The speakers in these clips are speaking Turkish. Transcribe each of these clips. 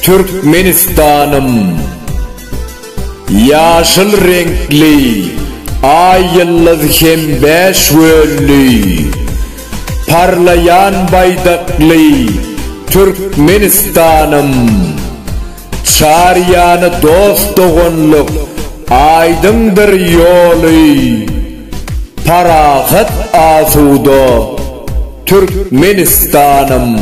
Türkmenistan'ım. Yaşıl renkli, ay yıldız hem beş völlü, parlayan baydaklı Türkmenistan'ım. Çaryanı dost doğunluk, aydındır yolu, parahat asuda Türkmenistan'ım.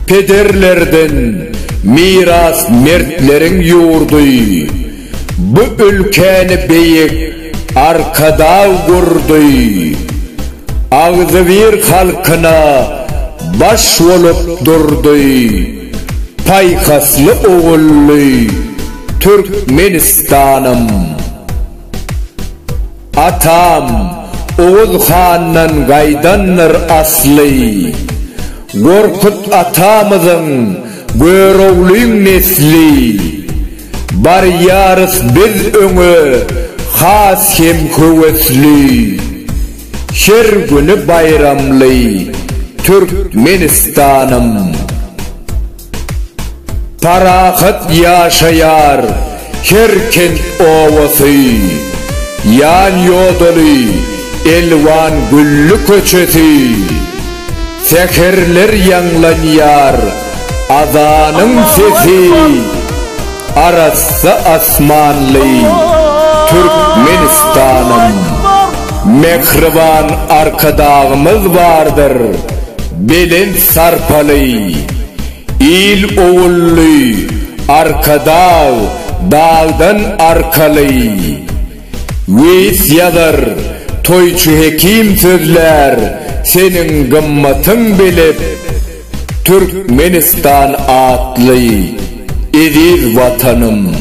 Pederlerden miras mertlerin yurdu, bu ülkeni beyik arkada kurdu. Ağzı bir halkına baş olup durdu, paykaslı oğullu Türkmenistan'ım. Atam Oğuz Han'dan gaydanır aslı, Gorkut atamızın görevlüğün nesli, bar yarıs biz öňe has hem kuvvetli, her günü bayramlı Türkmenistan'ım. Parahat yaşayar her kent ovası, yan yodalı elvan güllü köçesi, seherler yanlanyar azanın sesi, arası asmanlı Türkmenistan'ım. Mehriban arkadağımız vardır, belin sarpalı, il oğullu arkadağ dağdan arkalı. Veys yazar toyçu hekim sözler, senin gımmatın bilip Türkmenistan atlı eziz vatanım.